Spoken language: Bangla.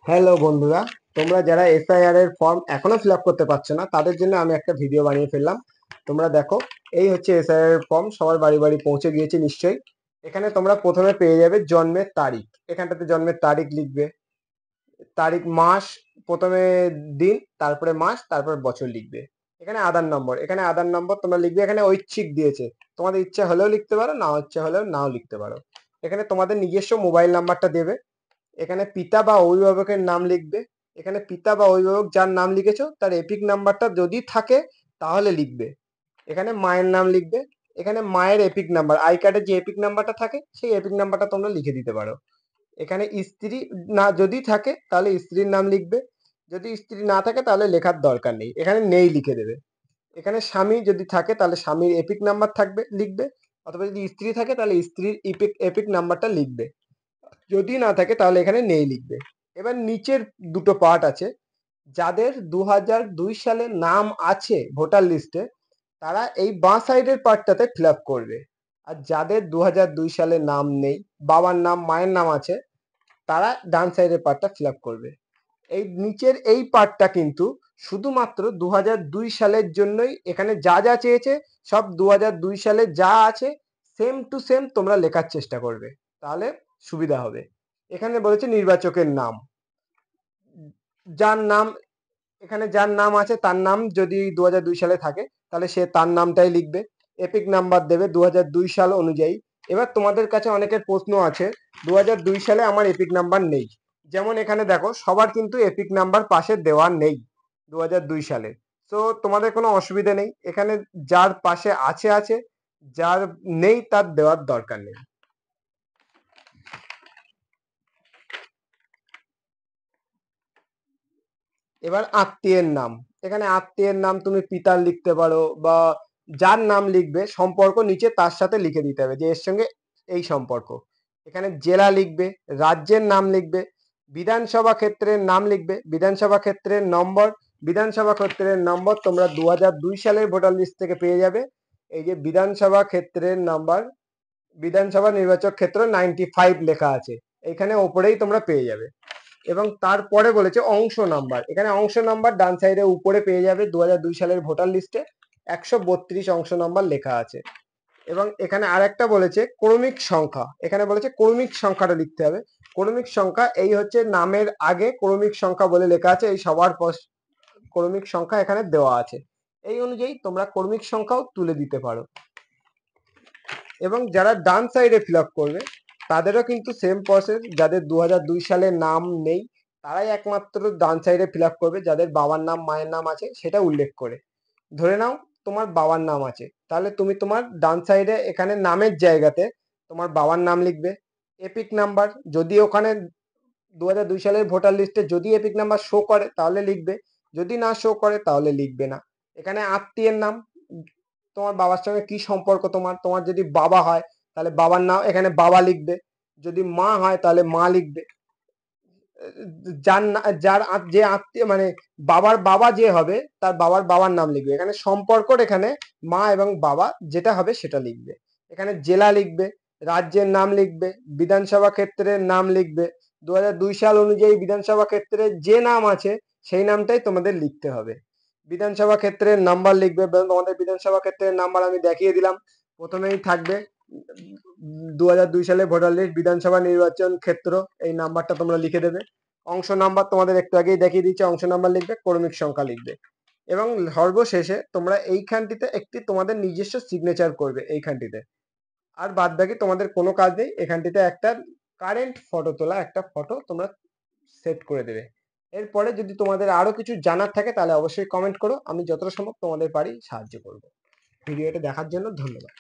হ্যালো বন্ধুরা, তোমরা যারা এসআইআর এর ফর্ম এখনো ফিল আপ করতে পারছো না তাদের জন্য আমি একটা ভিডিও বানিয়ে ফেললাম। তোমরা দেখো, এই হচ্ছে এসআইআর এর ফর্ম, সবার বাড়ি বাড়ি পৌঁছে গিয়েছে নিশ্চয়ই। এখানে তোমরা প্রথমে পেয়ে যাবে জন্মের তারিখ। এখানটাতে জন্মের তারিখ লিখবে, তারিখ, মাস, প্রথমে দিন, তারপরে মাস, তারপরে বছর লিখবে। এখানে আধার নম্বর, এখানে আধার নম্বর তোমরা লিখবে। এখানে ঐচ্ছিক দিয়েছে, তোমাদের ইচ্ছা হলেও লিখতে পারো, না ইচ্ছা হলেও নাও লিখতে পারো। এখানে তোমাদের নিজস্ব মোবাইল নাম্বারটা দেবে। এখানে পিতা বা অভিভাবকের নাম লিখবে। এখানে পিতা বা অভিভাবক যার নাম লিখেছো তার এপিক নাম্বারটা যদি থাকে তাহলে লিখবে। এখানে মায়ের নাম লিখবে। এখানে মায়ের এপিক নাম্বার, আই কার্ডের যে এপিক নাম্বারটা থাকে সেই এপিক নাম্বারটা তোমরা লিখে দিতে পারো। এখানে স্ত্রী না যদি থাকে তাহলে স্ত্রীর নাম লিখবে। যদি স্ত্রী না থাকে তাহলে লেখার দরকার নেই, এখানে নেই লিখে দেবে। এখানে স্বামী যদি থাকে তাহলে স্বামীর এপিক নাম্বার থাকবে, লিখবে। অথবা যদি স্ত্রী থাকে তাহলে স্ত্রীর এপিক নাম্বারটা লিখবে। যদি না থাকে তাহলে এখানে নেই লিখবে। এবার নিচের দুটো পার্ট আছে। যাদের 2002 সালে নাম আছে ভোটার লিস্টে তারা এই বাঁ সাইডের পার্টটাতে ফিল আপ করবে। আর যাদের 2002 সালে নাম নেই, বাবার নাম মায়ের নাম আছে, তারা ডান সাইডের পার্টটা ফিল আপ করবে। এই নিচের এই পার্টটা কিন্তু শুধুমাত্র 2002 সালের জন্যই। এখানে যা যা চেয়েছে সব 2002 সালে যা আছে সেম টু সেম তোমরা লেখার চেষ্টা করবে, তাহলে সুবিধা হবে। এখানে বলেছে নির্বাচকের নাম, যার নাম, এখানে যার নাম আছে তার নাম যদি 2002 সালে থাকে তাহলে সে তার নামটাই লিখবে। এপিক নাম্বার দেবে 2002 সাল অনুযায়ী। এবার তোমাদের কাছে অনেকের প্রশ্ন আছে, 2002 সালে আমার এপিক নাম্বার নেই। যেমন এখানে দেখো, সবার কিন্তু এপিক নাম্বার পাশে দেওয়া নেই 2002 সালে। তো তোমাদের কোনো অসুবিধা নেই, এখানে যার পাশে আছে আছে, যার নেই তার দেওয়ার দরকার নেই। এবার আত্মীয়ের নাম, এখানে আত্মীয়ের নাম তুমি পিতার লিখতে পারো, বা যার নাম লিখবে সম্পর্ক নিচে তার সাথে লিখে দিতে হবে যে এর সঙ্গে এই সম্পর্ক। এখানে জেলা লিখবে, রাজ্যের নাম লিখবে, বিধানসভা ক্ষেত্রের নাম লিখবে, বিধানসভা ক্ষেত্রের নম্বর। বিধানসভা ক্ষেত্রের নম্বর তোমরা 2002 সালের ভোটার লিস্ট থেকে পেয়ে যাবে। এই যে বিধানসভা ক্ষেত্রের নাম্বার, বিধানসভা নির্বাচক ক্ষেত্র 95 লেখা আছে, এখানে ওপরেই তোমরা পেয়ে যাবে। এবং তারপরে বলেছে অংশ নাম্বার। এখানে অংশ নাম্বার ডান সাইডে উপরে পেয়ে যাবে 2002 সালের ভোটার লিস্টে 132 অংশ নাম্বার লেখা আছে। এবং এখানে আরেকটা বলেছে ক্রমিক সংখ্যা, এখানে বলেছে ক্রমিক সংখ্যাটা লিখতে হবে। ক্রমিক সংখ্যা এই হচ্ছে নামের আগে ক্রমিক সংখ্যা বলে লেখা আছে, এই সবার ক্রমিক সংখ্যা এখানে দেওয়া আছে। এই অনুযায়ী তোমরা ক্রমিক সংখ্যাও তুলে দিতে পারো। এবং যারা ডান সাইডে ফিল আপ করবে তাদেরও কিন্তু সেম প্রসেস। যাদের 2002 সালে নাম নেই তারাই একমাত্র ডান সাইডে ফিল আপ করবে, যাদের বাবার নাম মায়ের নাম আছে সেটা উল্লেখ করে। ধরে নাও তোমার বাবার নাম আছে, তাহলে তুমি তোমার ডান সাইডে এখানে নামের জায়গাতে তোমার বাবার নাম লিখবে। এপিক নাম্বার যদি ওখানে 2002 সালের ভোটার লিস্টে যদি এপিক নাম্বার শো করে তাহলে লিখবে, যদি না শো করে তাহলে লিখবে না। এখানে আত্মীয়ের নাম, তোমার বাবার সঙ্গে কি সম্পর্ক, তোমার তোমার যদি বাবা হয় তাহলে বাবার নাম এখানে বাবা লিখবে, যদি মা হয় তাহলে মা লিখবে। যে আত্মীয় মানে বাবার বাবা যে হবে তার বাবার বাবার নাম লিখবে। এখানে সম্পর্কর এখানে মা এবং বাবা যেটা হবে সেটা লিখবে। এখানে জেলা লিখবে, রাজ্যের নাম লিখবে, বিধানসভা ক্ষেত্রের নাম লিখবে। 2002 সাল অনুযায়ী বিধানসভা ক্ষেত্রে যে নাম আছে সেই নামটাই তোমাদের লিখতে হবে। বিধানসভা ক্ষেত্রের নাম্বার লিখবে, তোমাদের বিধানসভা ক্ষেত্রের নাম্বার আমি দেখিয়ে দিলাম। প্রথমেই থাকবে 2002 সালে ভোটার লিস্ট বিধানসভা নির্বাচন ক্ষেত্র, এই নাম্বারটা তোমরা লিখে দেবে। অংশ নাম্বার তোমাদের একটু আগেই দেখিয়ে দিচ্ছে, অংশ নাম্বার লিখবে, ক্রমিক সংখ্যা লিখবে। এবং সর্বশেষে তোমরা এইখানটিতে একটি তোমাদের নিজস্ব সিগনেচার করবে এইখানটিতে। আর বাদ বাকি তোমাদের কোনো কাজ নেই, এখানটিতে একটা কারেন্ট ফটো তোলা একটা ফটো তোমরা সেট করে দেবে। এরপরে যদি তোমাদের আরো কিছু জানার থাকে তাহলে অবশ্যই কমেন্ট করো, আমি যতটা সম্ভব তোমাদের পারি সাহায্য করব। ভিডিওটা দেখার জন্য ধন্যবাদ।